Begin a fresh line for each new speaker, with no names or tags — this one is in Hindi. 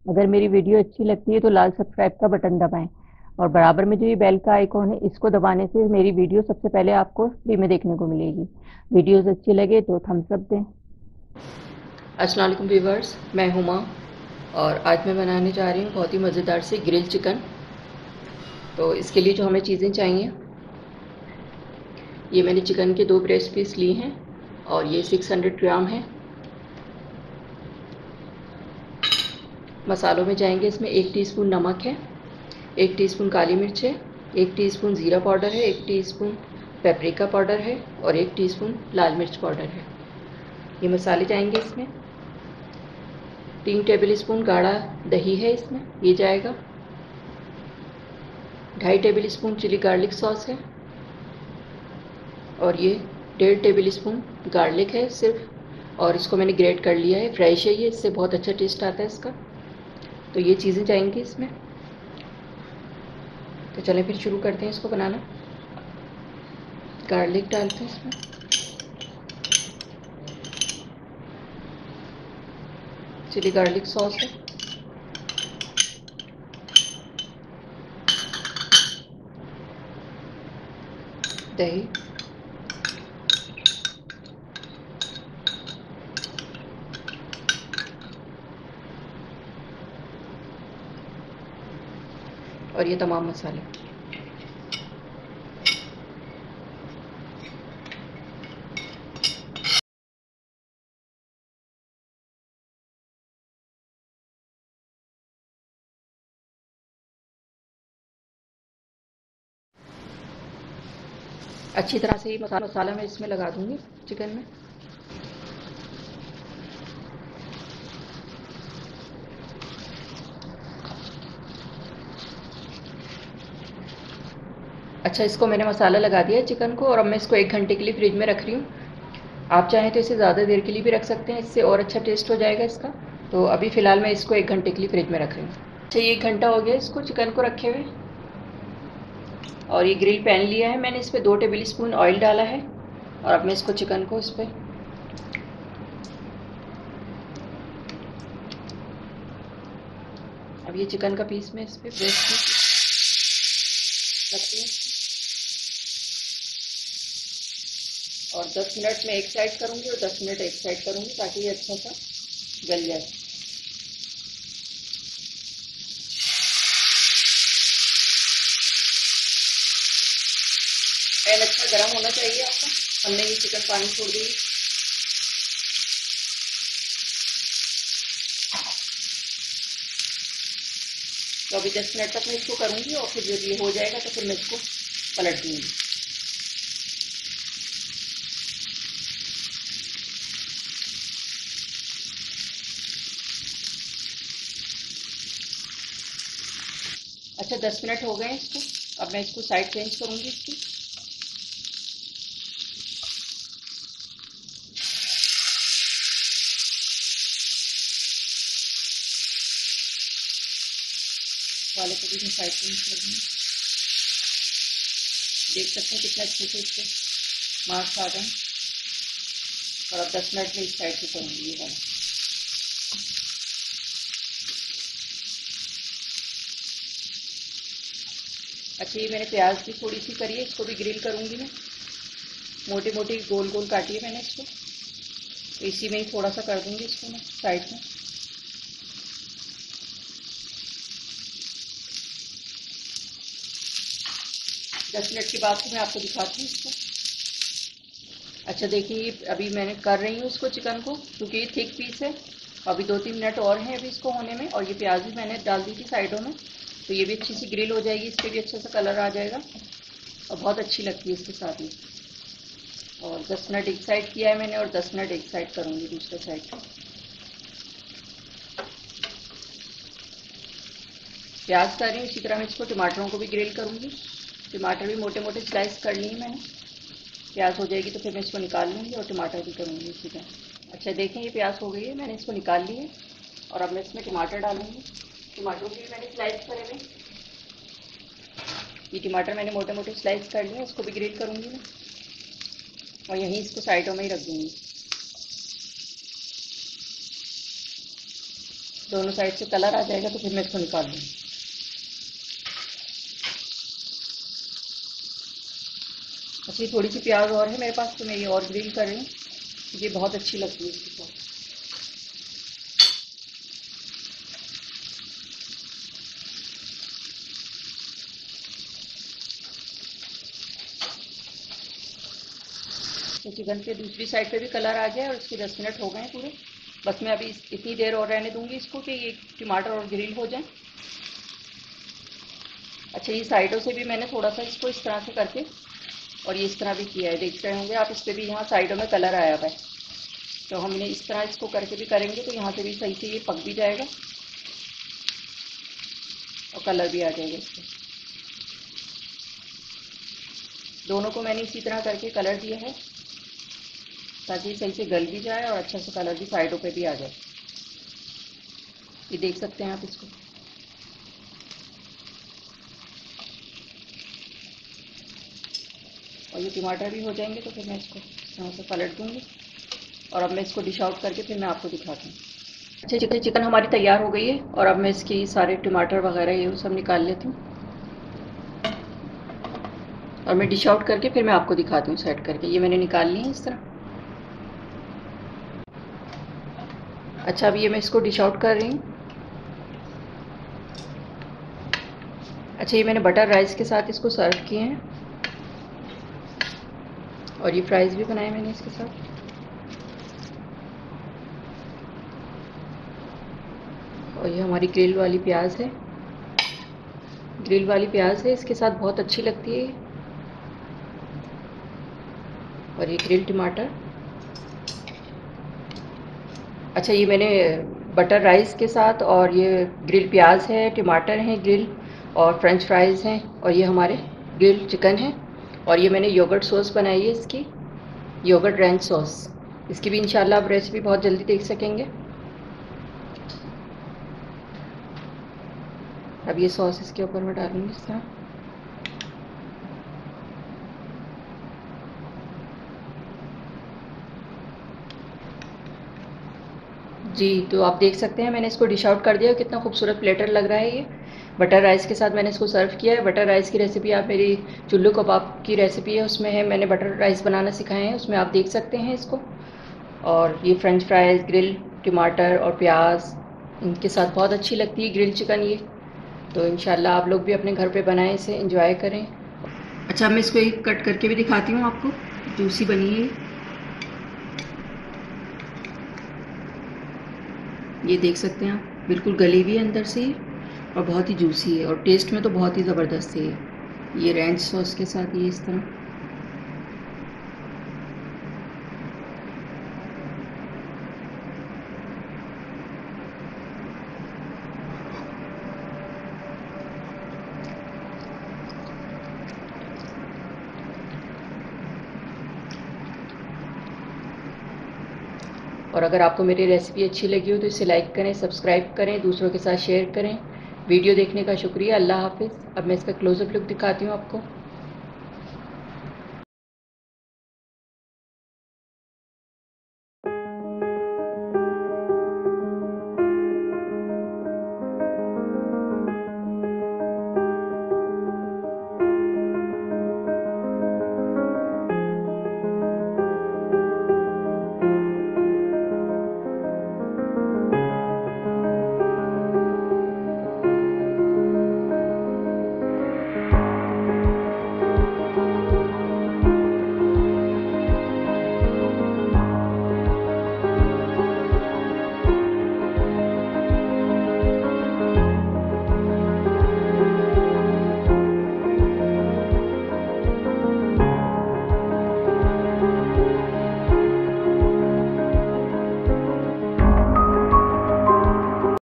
अगर मेरी वीडियो अच्छी लगती है तो लाल सब्सक्राइब का बटन दबाएं और बराबर में जो ये बेल का आइकॉन है इसको दबाने से मेरी वीडियो सबसे पहले आपको फ्री में देखने को मिलेगी। वीडियोस अच्छी लगे तो थम्स अप दें। अस्सलाम वालेकुम व्यूवर्स, मैं हुमा और आज मैं बनाने जा रही हूँ बहुत ही मज़ेदार से ग्रिल चिकन। तो इसके लिए जो हमें चीज़ें चाहिए, ये मैंने चिकन के 2 ब्रेस्ट पीस लिए हैं और ये 600 ग्राम है। मसालों में जाएंगे, इसमें 1 टीस्पून नमक है, 1 टीस्पून काली मिर्च है, 1 टीस्पून ज़ीरा पाउडर है, 1 टीस्पून पेपरिका पाउडर है और 1 टीस्पून लाल मिर्च पाउडर है। ये मसाले जाएंगे इसमें। 3 टेबल स्पून गाढ़ा दही है इसमें, ये जाएगा। 2.5 tablespoon chilli garlic sauce है और ये 1.5 टेबल स्पून गार्लिक है सिर्फ, और इसको मैंने ग्रेट कर लिया है, फ्रेश है ये, इससे बहुत अच्छा टेस्ट आता है इसका। तो ये चीज़ें जाएंगी इसमें। तो चलें फिर शुरू करते हैं इसको बनाना। गार्लिक डालते हैं इसमें, चिली गार्लिक सॉस है, दही, और ये तमाम मसाले। अच्छी तरह से ये मसाला मैं इसमें लगा दूंगी चिकन में। अच्छा, इसको मैंने मसाला लगा दिया है चिकन को, और अब मैं इसको 1 घंटे के लिए फ्रिज में रख रही हूँ। आप चाहें तो इसे ज़्यादा देर के लिए भी रख सकते हैं, इससे और अच्छा टेस्ट हो जाएगा इसका। तो अभी फ़िलहाल मैं इसको 1 घंटे के लिए फ्रिज में रख रही हूँ। अच्छा, ये 1 घंटा हो गया इसको चिकन को रखे हुए, और ये ग्रिल पैन लिया है मैंने, इस पर 2 टेबल स्पून ऑयल डाला है और अब मैं इसको चिकन को इस पर अब ये चिकन का पीस मैं इस पर ब्रेस्ट रखती हूँ और 10 मिनट में एक साइड करूँगी और 10 मिनट एक साइड करूँगी ताकि ये अच्छा सा गल जाए। पैन अच्छा गर्म होना चाहिए आपका। हमने ये चिकन पानी छोड़ दी, तो अभी 10 मिनट तक मैं इसको करूँगी और फिर जब ये हो जाएगा तो फिर मैं इसको पलट दूँगी। अच्छा, 10 मिनट हो गए इसको, अब मैं इसको साइड चेंज करूँगी इसकी। वाले को भी मैं साइड चेंज कर दूँगी। देख सकते हैं कितना अच्छे से इसके मार्क्स आ गए, और अब 10 मिनट में इस साइड से करूँगी ये वाला। अच्छा, ये मैंने प्याज भी थोड़ी सी करी है, इसको भी ग्रिल करूँगी मैं। मोटी मोटी गोल गोल काटी है मैंने इसको, तो इसी में ही थोड़ा सा कर दूँगी इसको मैं साइड में। दस मिनट के बाद फिर मैं आपको दिखाती हूँ इसको। अच्छा देखिए, अभी मैंने कर रही हूँ इसको चिकन को, क्योंकि ये थिक पीस है। अभी 2-3 मिनट और हैं अभी इसको होने में, और ये प्याज भी मैंने डाल दी थी साइडों में, तो ये भी अच्छी सी ग्रिल हो जाएगी, इस पर भी अच्छा सा कलर आ जाएगा और बहुत अच्छी लगती है इसके साथ ही। और 10 मिनट एक साइड किया है मैंने और 10 मिनट एक साइड करूँगी दूसरे साइड। प्याज कर रही हूँ, इसी तरह मैं इसको टमाटरों को भी ग्रिल करूँगी। टमाटर भी मोटे मोटे स्लाइस कर लिए मैंने। प्याज हो जाएगी तो फिर मैं इसको निकाल लूँगी और टमाटर भी करूँगी इसी तरह। अच्छा देखें, ये प्याज हो गई है, मैंने इसको निकाल ली है और अब मैं इसमें टमाटर डालूँगी। टमाटरों की भी मैंने स्लाइस करे हुए, ये टमाटर मैंने मोटे मोटे स्लाइस कर लिए, इसको भी ग्रिल करूँगी मैं और यहीं इसको साइडों में ही रख दूँगी। दोनों साइड से कलर आ जाएगा तो फिर मैं इसको निकाल लूँगी। अच्छी थोड़ी सी प्याज और है मेरे पास तो मैं ये और ग्रिल कर रही हूँ, ये बहुत अच्छी लगती है इसके साथ। तो चिकन के दूसरी साइड पे भी कलर आ गया और इसके 10 मिनट हो गए हैं पूरे। बस मैं अभी इतनी देर और रहने दूंगी इसको कि ये टमाटर और ग्रिल हो जाए। अच्छा, ये साइडों से भी मैंने थोड़ा सा इसको इस तरह से करके और ये इस तरह भी किया है, देख रहे होंगे आप, इस पर भी यहाँ साइडों में कलर आया हुआ है। तो हमने इस तरह इसको करके भी करेंगे तो यहाँ से भी सही से ये पक भी जाएगा और कलर भी आ जाएगा इसको। दोनों को मैंने इसी तरह करके कलर दिया है ताकि सही से गल भी जाए और अच्छा सा कलर भी साइडों पे भी आ जाए। ये देख सकते हैं आप इसको। और ये टमाटर भी हो जाएंगे तो फिर मैं इसको इस तरह से पलट दूँगी और अब मैं इसको डिश आउट करके फिर मैं आपको दिखाती हूँ। अच्छा, चिकन हमारी तैयार हो गई है और अब मैं इसकी सारे टमाटर वगैरह ये सब निकाल लेती हूँ और मैं डिश आउट करके फिर मैं आपको दिखाती हूँ सेट करके। ये मैंने निकाल ली है इस तरह। अच्छा, अब ये मैं इसको डिश आउट कर रही हूँ। अच्छा, ये मैंने बटर राइस के साथ इसको सर्व किए हैं और ये फ्राइज़ भी बनाए मैंने इसके साथ। और ये हमारी ग्रिल वाली प्याज है, ग्रिल वाली प्याज है, इसके साथ बहुत अच्छी लगती है। और ये ग्रिल टमाटर। अच्छा, ये मैंने बटर राइस के साथ और ये ग्रिल प्याज है, टमाटर हैं ग्रिल और फ्रेंच फ्राइज़ हैं और ये हमारे ग्रिल चिकन है। और ये मैंने योगर्ट सॉस बनाई है इसकी, योगर्ट रैंच सॉस। इसकी भी इंशाल्लाह आप रेसिपी बहुत जल्दी देख सकेंगे। अब ये सॉस इसके ऊपर मैं डालूँगी इस तरह। जी, तो आप देख सकते हैं मैंने इसको डिश आउट कर दिया, कितना खूबसूरत प्लेटर लग रहा है ये। बटर राइस के साथ मैंने इसको सर्व किया है। बटर राइस की रेसिपी आप मेरी चुल्लू कबाब की रेसिपी है उसमें है, मैंने बटर राइस बनाना सिखाए हैं, उसमें आप देख सकते हैं इसको। और ये फ्रेंच फ्राइज़, ग्रिल टमाटर और प्याज इनके साथ बहुत अच्छी लगती है ग्रिल चिकन ये। तो इंशाल्लाह आप लोग भी अपने घर पे बनाएं, इसे एंजॉय करें। अच्छा, मैं इसको एक कट करके भी दिखाती हूँ आपको, जूसी बनी है ये देख सकते हैं आप, बिल्कुल गली हुई है अंदर से और बहुत ही जूसी है और टेस्ट में तो बहुत ही ज़बरदस्त है ये रैंच सॉस के साथ ये इस तरह। और अगर आपको मेरी रेसिपी अच्छी लगी हो तो इसे लाइक करें, सब्सक्राइब करें, दूसरों के साथ शेयर करें। वीडियो देखने का शुक्रिया। अल्लाह हाफ़िज़। अब मैं इसका क्लोज़अप लुक दिखाती हूँ आपको।